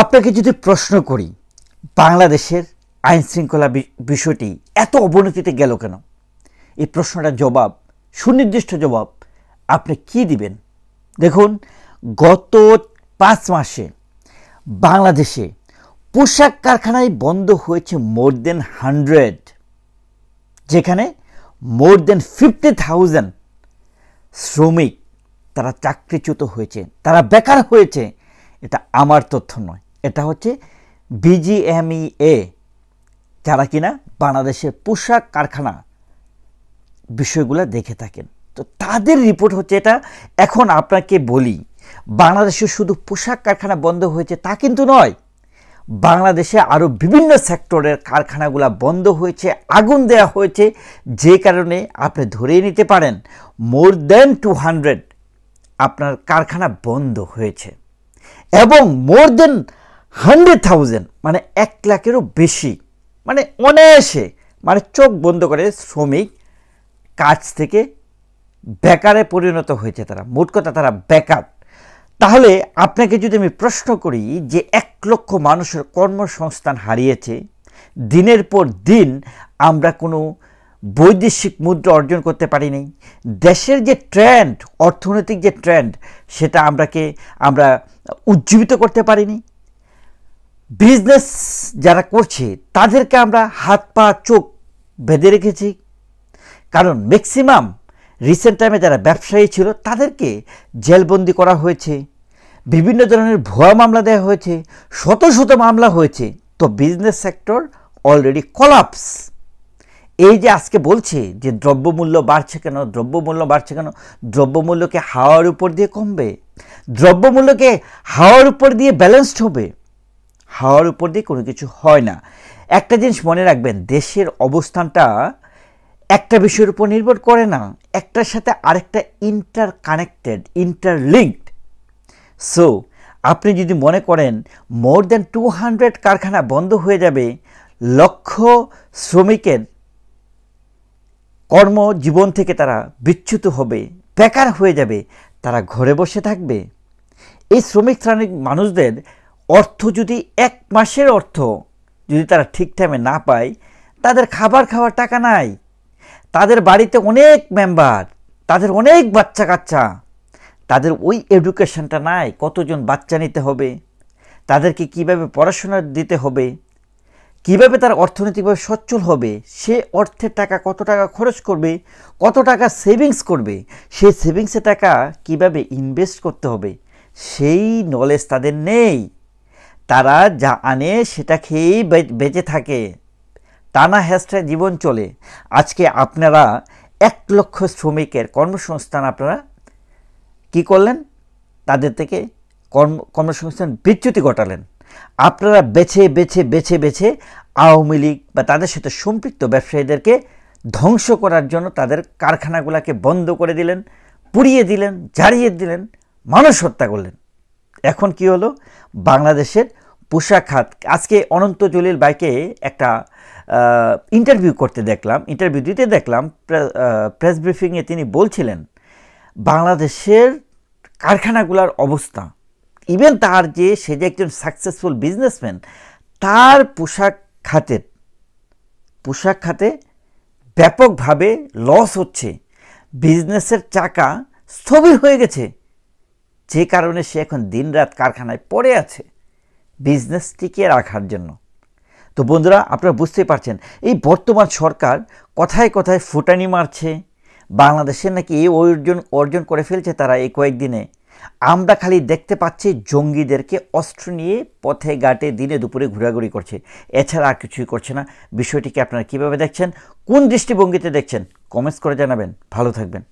আপনাকে যদি প্রশ্ন করি বাংলাদেশের আইন শৃঙ্খলা বিষয়টি এত অবনতিতে গেল কেন, এই প্রশ্নটার জবাব, সুনির্দিষ্ট জবাব আপনি কি দিবেন? দেখুন, গত 5 মাসে বাংলাদেশে পোশাক কারখানায় বন্ধ হয়েছে মোর দেন 100, যেখানে মোর দেন 50,000 শ্রমিক তারা চাকরিচ্যুত হয়েছে, তারা বেকার হয়েছে। এটা আমার তথ্য নয়, এটা হচ্ছে বিজিএমইএ, যারা কিনা বাংলাদেশের পোশাক কারখানা বিষয়গুলো দেখে থাকেন। তো তাদের রিপোর্ট হচ্ছে এটা। এখন আপনাকে বলি, বাংলাদেশে শুধু পোশাক কারখানা বন্ধ হয়েছে তা কিন্তু নয়, বাংলাদেশে আরও বিভিন্ন সেক্টরের কারখানাগুলো বন্ধ হয়েছে, আগুন দেওয়া হয়েছে, যে কারণে আপনি ধরেই নিতে পারেন মোর দেন 200 আপনার কারখানা বন্ধ হয়েছে এবং মোর দেন 100,000 মানে 1 লাখেরও বেশি, মানে অনায়াসে, মানে চোখ বন্ধ করে শ্রমিক কাজ থেকে বেকারে পরিণত হয়েছে। তারা মোট কথা তারা বেকার। তাহলে আপনাকে যদি আমি প্রশ্ন করি যে 1 লক্ষ মানুষের কর্মসংস্থান হারিয়েছে, দিনের পর দিন আমরা কোনো বৈদেশিক মুদ্রা অর্জন করতে পারিনি, দেশের যে ট্রেন্ড, অর্থনৈতিক যে ট্রেন্ড, সেটা আমরা উজ্জীবিত করতে পারিনি, বিজনেস যারা করছে তাদেরকে আমরা হাত পা চোখ বেঁধে রেখেছি। কারণ ম্যাক্সিমাম রিসেন্ট টাইমে যারা ব্যবসায়ী ছিল তাদেরকে জেলবন্দি করা হয়েছে, বিভিন্ন ধরনের ভুয়া মামলা দেওয়া হয়েছে, শত শত মামলা হয়েছে। তো বিজনেস সেক্টর অলরেডি কলাপস। এই যে আজকে বলছে যে দ্রব্যমূল্য বাড়ছে কেন, দ্রব্যমূল্যকে হাওয়ার উপর দিয়ে কমবে, দ্রব্যমূল্যকে হাওয়ার উপর দিয়ে ব্যালেন্সড হবে, হাওয়ার উপর দিয়ে কোনো কিছু হয় না। একটা জিনিস মনে রাখবেন, দেশের অবস্থানটা একটা বিষয়ের উপর নির্ভর করে না, একটার সাথে আরেকটা ইন্টারকানেক্টেড, ইন্টারলিঙ্কড। সো আপনি যদি মনে করেন মোর দেন 200 কারখানা বন্ধ হয়ে যাবে, লক্ষ শ্রমিকের কর্মজীবন থেকে তারা বিচ্যুত হবে, বেকার হয়ে যাবে, তারা ঘরে বসে থাকবে। এই শ্রমিক মানুষদের অর্থ যদি 1 মাসের অর্থ যদি তারা ঠিক টাইমে না পায়, তাদের খাবার খাওয়ার টাকা নাই, তাদের বাড়িতে অনেক মেম্বার, তাদের অনেক বাচ্চা কাচ্চা, তাদের ওই এডুকেশনটা নাই, কতজন বাচ্চা নিতে হবে, তাদেরকে কিভাবে পড়াশোনা দিতে হবে, কিভাবে তারা অর্থনৈতিকভাবে সচ্ছল হবে, সে অর্থের টাকা কত টাকা খরচ করবে, কত টাকা সেভিংস করবে, সেই সেভিংসের টাকা কিভাবে ইনভেস্ট করতে হবে, সেই নলেজ তাদের নেই। তারা যা আনে সেটা খেয়েই বেঁচে থাকে, টানা হেঁচড়ে জীবন চলে। আজকে আপনারা 1 লক্ষ শ্রমিকের কর্মসংস্থান আপনারা কি করলেন? তাদের থেকে কর্মসংস্থান বিচ্যুতি ঘটালেন। আপনারা বেছে বেছে বেছে বেছে আওয়ামী লীগ বা তাদের সাথে সম্পৃক্ত ব্যবসায়ীদেরকে ধ্বংস করার জন্য তাদের কারখানাগুলোকে বন্ধ করে দিলেন, পুড়িয়ে দিলেন, জ্বালিয়ে দিলেন, মানুষ হত্যা করলেন। এখন কি হলো? বাংলাদেশের পোশাক খাত, আজকে অনন্ত জলিল ভাইকে একটা ইন্টারভিউ দিতে দেখলাম, প্রেস ব্রিফিংয়ে তিনি বলছিলেন বাংলাদেশের কারখানাগুলোর অবস্থা, ইভেন তার যে সে যে একজন সাকসেসফুল বিজনেসম্যান, তার পোশাক খাতে ব্যাপকভাবে লস হচ্ছে, বিজনেসের চাকা স্থবির হয়ে গেছে, যে কারণে সে এখন দিনরাত কারখানায় পড়ে আছে বিজনেস টিকিয়ে রাখার জন্য। তো বন্ধুরা, আপনারা বুঝতেই পারছেন, এই বর্তমান সরকার কথায় কথায় ফুটানি মারছে, বাংলাদেশের নাকি এই অর্জন করে ফেলছে তারা এই কয়েকদিনে। আমরা খালি দেখতে পাচ্ছি জঙ্গিদেরকে অস্ত্র নিয়ে পথে ঘাটে দিনে দুপুরে ঘোরাঘুরি করছে, এছাড়া আর কিছুই করছে না। বিষয়টিকে আপনারা কীভাবে দেখছেন, কোন দৃষ্টিভঙ্গিতে দেখছেন, কমেন্টস করে জানাবেন। ভালো থাকবেন।